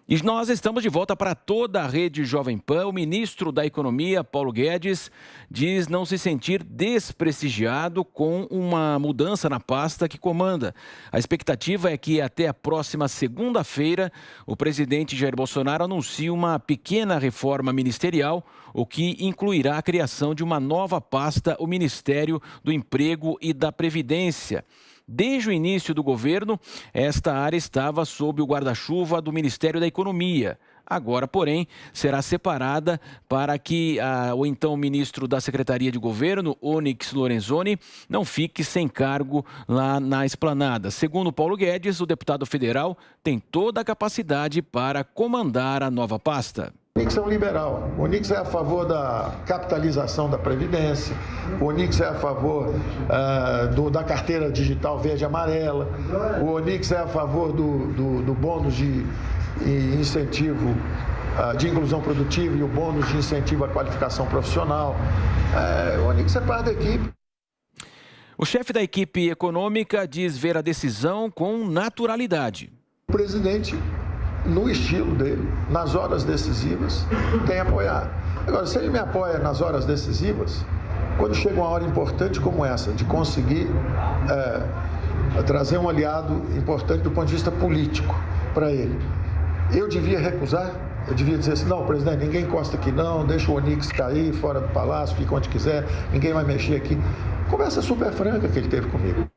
E nós estamos de volta para toda a rede Jovem Pan. O ministro da Economia, Paulo Guedes, diz não se sentir desprestigiado com uma mudança na pasta que comanda. A expectativa é que até a próxima segunda-feira o presidente Jair Bolsonaro anuncie uma pequena reforma ministerial, o que incluirá a criação de uma nova pasta, o Ministério do Emprego e da Previdência. Desde o início do governo, esta área estava sob o guarda-chuva do Ministério da Economia. Agora, porém, será separada para que o então ministro da Secretaria de Governo, Onyx Lorenzoni, não fique sem cargo lá na esplanada. Segundo Paulo Guedes, o deputado federal tem toda a capacidade para comandar a nova pasta. O Onyx é um liberal. O Onyx é a favor da capitalização da Previdência. O Onyx é a favor da carteira digital verde e amarela. O Onyx é a favor do bônus de incentivo de inclusão produtiva e o bônus de incentivo à qualificação profissional. O Onyx é parte da equipe. O chefe da equipe econômica diz ver a decisão com naturalidade. O presidente, no estilo dele, nas horas decisivas, tem apoiado. Agora, se ele me apoia nas horas decisivas, quando chega uma hora importante como essa, de conseguir trazer um aliado importante do ponto de vista político para ele, eu devia recusar? Eu devia dizer assim, não, presidente, ninguém encosta aqui não, deixa o Onyx cair fora do palácio, fica onde quiser, ninguém vai mexer aqui. Conversa super franca que ele teve comigo.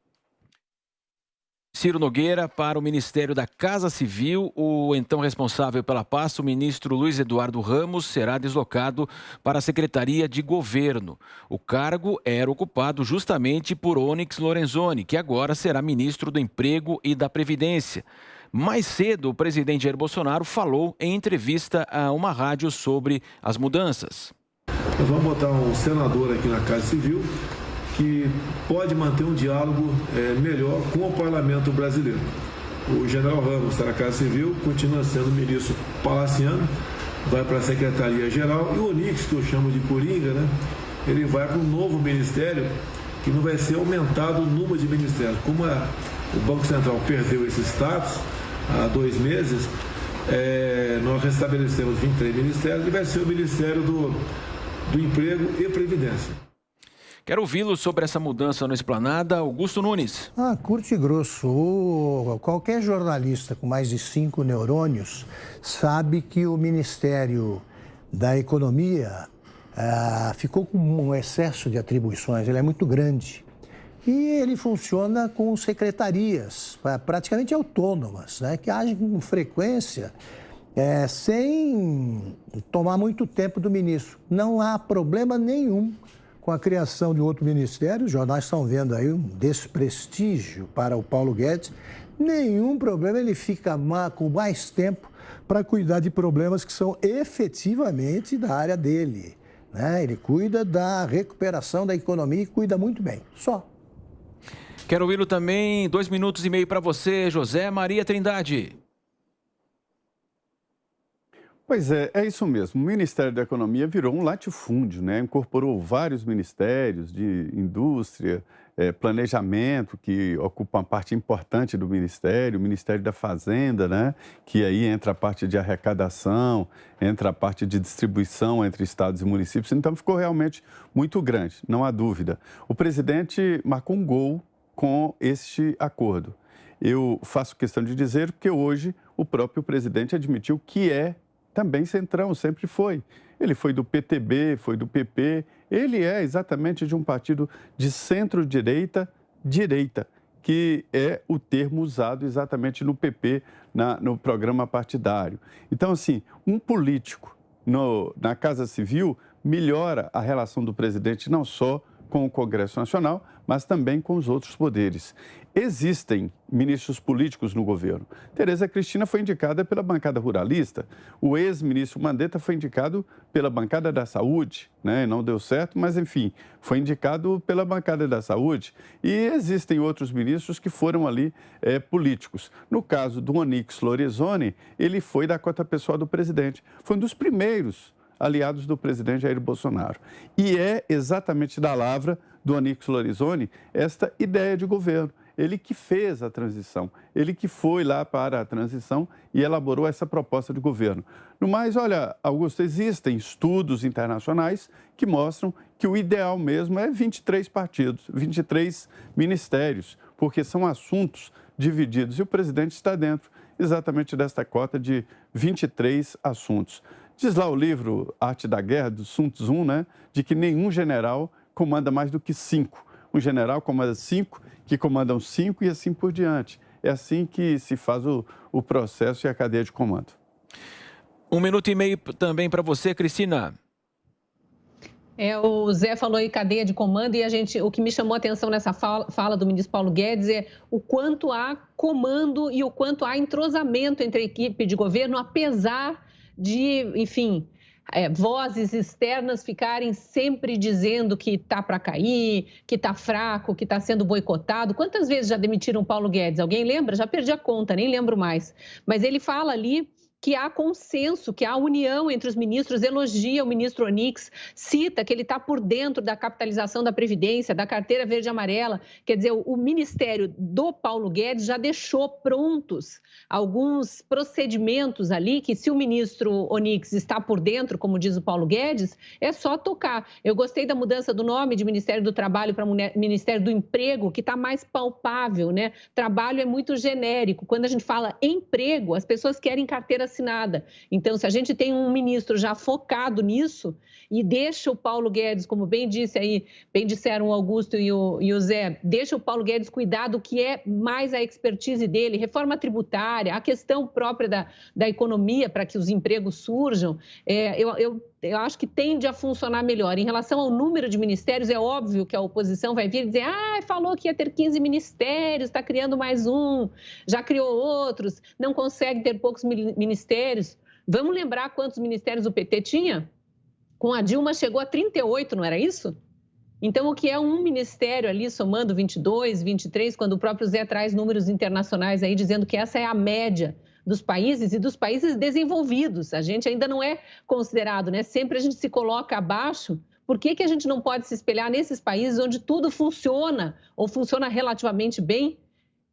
Ciro Nogueira para o Ministério da Casa Civil. O então responsável pela pasta, o ministro Luiz Eduardo Ramos, será deslocado para a Secretaria de Governo. O cargo era ocupado justamente por Onyx Lorenzoni, que agora será ministro do Emprego e da Previdência. Mais cedo, o presidente Jair Bolsonaro falou em entrevista a uma rádio sobre as mudanças. Nós vamos botar um senador aqui na Casa Civil que pode manter um diálogo melhor com o parlamento brasileiro. O general Ramos está na Casa Civil, continua sendo ministro palaciano, vai para a Secretaria-Geral, e o Onyx, que eu chamo de Coringa, né, ele vai para um novo ministério que não vai ser aumentado o número de ministérios. Como o Banco Central perdeu esse status há 2 meses, nós restabelecemos 23 ministérios e vai ser o Ministério do Emprego e Previdência. Quero ouvi-lo sobre essa mudança na esplanada. Augusto Nunes. Curto e grosso. Qualquer jornalista com mais de 5 neurônios sabe que o Ministério da Economia ficou com um excesso de atribuições. Ele é muito grande. E ele funciona com secretarias praticamente autônomas, né, que agem com frequência sem tomar muito tempo do ministro. Não há problema nenhum com a criação de outro ministério. Os jornais estão vendo aí um desprestígio para o Paulo Guedes. Nenhum problema, ele fica com mais tempo para cuidar de problemas que são efetivamente da área dele, né? Ele cuida da recuperação da economia e cuida muito bem, só. Quero ouvi-lo também, 2 minutos e meio para você, José Maria Trindade. Pois é isso mesmo. O Ministério da Economia virou um latifúndio, né? Incorporou vários ministérios de indústria, planejamento, que ocupa uma parte importante do Ministério, o Ministério da Fazenda, né? Que aí entra a parte de arrecadação, entra a parte de distribuição entre estados e municípios. Então ficou realmente muito grande, não há dúvida. O presidente marcou um gol com este acordo. Eu faço questão de dizer porque hoje o próprio presidente admitiu que também centrão, sempre foi. Ele foi do PTB, foi do PP, ele é exatamente de um partido de centro-direita, que é o termo usado exatamente no PP, no programa partidário. Então, assim, um político na Casa Civil melhora a relação do presidente não só com o Congresso Nacional, mas também com os outros poderes. Existem ministros políticos no governo. Tereza Cristina foi indicada pela bancada ruralista. O ex-ministro Mandetta foi indicado pela bancada da saúde, né? Não deu certo, mas enfim, foi indicado pela bancada da saúde. E existem outros ministros que foram ali políticos. No caso do Onyx Lorenzoni, ele foi da cota pessoal do presidente. Foi um dos primeiros aliados do presidente Jair Bolsonaro. E é exatamente da lavra do Onyx Lorenzoni esta ideia de governo, ele que fez a transição, ele que foi lá para a transição e elaborou essa proposta de governo. No mais, olha, Augusto, existem estudos internacionais que mostram que o ideal mesmo é 23 partidos, 23 ministérios, porque são assuntos divididos e o presidente está dentro exatamente desta cota de 23 assuntos. Diz lá o livro Arte da Guerra, do Sun Tzu, né, de que nenhum general comanda mais do que 5. Um general comanda 5, que comandam 5 e assim por diante. É assim que se faz o processo e a cadeia de comando. 1 minuto e meio também para você, Cristina. O Zé falou aí cadeia de comando e o que me chamou a atenção nessa fala do ministro Paulo Guedes é o quanto há comando e o quanto há entrosamento entre a equipe de governo, apesar de, enfim, vozes externas ficarem sempre dizendo que está para cair, que está fraco, que está sendo boicotado. Quantas vezes já demitiram Paulo Guedes? Alguém lembra? Já perdi a conta, nem lembro mais. Mas ele fala ali que há consenso, que há união entre os ministros, elogia o ministro Onyx, cita que ele está por dentro da capitalização da Previdência, da carteira verde e amarela. Quer dizer, o ministério do Paulo Guedes já deixou prontos alguns procedimentos ali que, se o ministro Onyx está por dentro, como diz o Paulo Guedes, é só tocar. Eu gostei da mudança do nome de Ministério do Trabalho para Ministério do Emprego, que está mais palpável, né? Trabalho é muito genérico. Quando a gente fala emprego, as pessoas querem carteira assinada. Então, se a gente tem um ministro já focado nisso e deixa o Paulo Guedes, como bem disseram o Augusto e o Zé, deixa o Paulo Guedes cuidar do que é mais a expertise dele, reforma tributária, a questão própria da economia para que os empregos surjam, eu acho que tende a funcionar melhor. Em relação ao número de ministérios, é óbvio que a oposição vai vir e dizer falou que ia ter 15 ministérios, está criando mais um, já criou outros, não consegue ter poucos ministérios. Vamos lembrar quantos ministérios o PT tinha? Com a Dilma chegou a 38, não era isso? Então, o que é um ministério ali, somando 22, 23, quando o próprio Zé traz números internacionais aí, dizendo que essa é a média dos países e dos países desenvolvidos. A gente ainda não é considerado, né? Sempre a gente se coloca abaixo. Por que a gente não pode se espelhar nesses países onde tudo funciona ou funciona relativamente bem?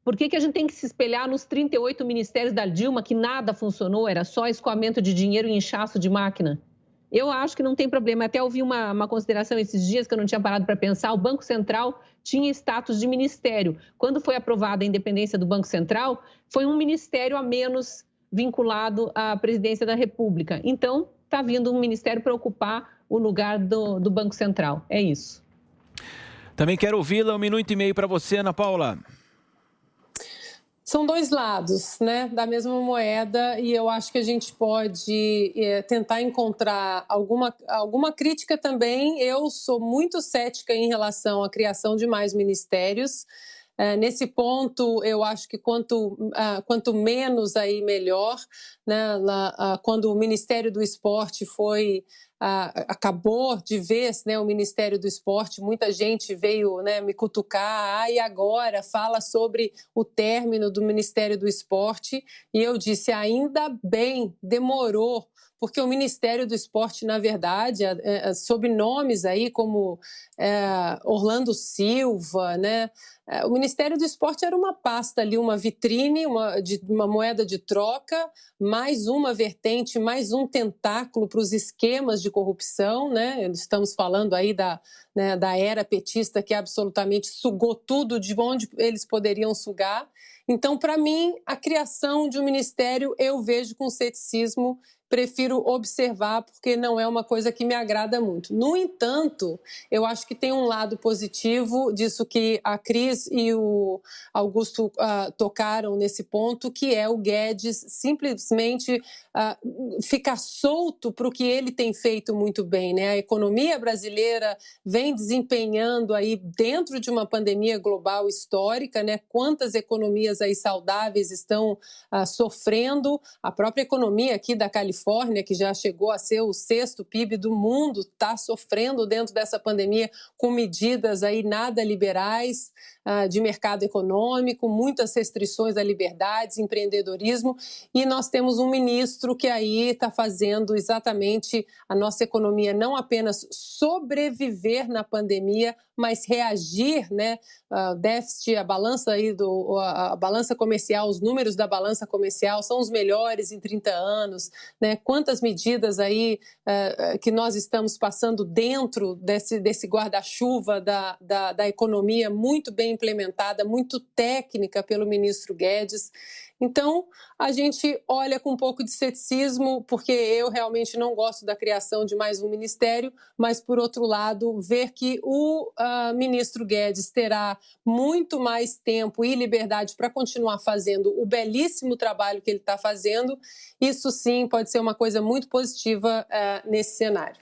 Por que a gente tem que se espelhar nos 38 ministérios da Dilma, que nada funcionou, era só escoamento de dinheiro e inchaço de máquina? Eu acho que não tem problema. Até ouvi uma consideração esses dias que eu não tinha parado para pensar. O Banco Central tinha status de ministério. Quando foi aprovada a independência do Banco Central, foi um ministério a menos vinculado à presidência da República. Então, está vindo um ministério para ocupar o lugar do Banco Central. É isso. Também quero ouvi-la. 1 minuto e meio para você, Ana Paula. São dois lados, né, da mesma moeda, e eu acho que a gente pode tentar encontrar alguma crítica também. Eu sou muito cética em relação à criação de mais ministérios. Nesse ponto, eu acho que quanto menos aí melhor, né? Quando o Ministério do Esporte acabou de vez, né, o Ministério do Esporte, muita gente veio, né, me cutucar, e agora fala sobre o término do Ministério do Esporte, e eu disse, ainda bem, demorou, porque o Ministério do Esporte, na verdade, sob nomes aí como Orlando Silva, né? O Ministério do Esporte era uma pasta ali, uma vitrine, uma moeda de troca, mais uma vertente, mais um tentáculo para os esquemas de corrupção, né? Estamos falando aí da era petista que absolutamente sugou tudo de onde eles poderiam sugar. Então, para mim, a criação de um ministério eu vejo com ceticismo, prefiro observar porque não é uma coisa que me agrada muito. No entanto, eu acho que tem um lado positivo disso que a Cris e o Augusto tocaram nesse ponto, que é o Guedes simplesmente ficar solto para o que ele tem feito muito bem, né? A economia brasileira vem desempenhando aí dentro de uma pandemia global histórica, né? Quantas economias aí saudáveis estão sofrendo, a própria economia aqui da Califórnia, que já chegou a ser o 6º PIB do mundo, está sofrendo dentro dessa pandemia com medidas aí nada liberais de mercado econômico, muitas restrições a liberdades, empreendedorismo, e nós temos um ministro que aí está fazendo exatamente a nossa economia não apenas sobreviver na pandemia, mas reagir, né? Déficit, a balança a balança comercial, os números da balança comercial são os melhores em 30 anos, né? Quantas medidas aí que nós estamos passando dentro desse guarda-chuva da economia, muito bem implementada, muito técnica pelo ministro Guedes. Então, a gente olha com um pouco de ceticismo, porque eu realmente não gosto da criação de mais um ministério, mas, por outro lado, ver que o ministro Guedes terá muito mais tempo e liberdade para continuar fazendo o belíssimo trabalho que ele está fazendo, isso sim pode ser uma coisa muito positiva nesse cenário.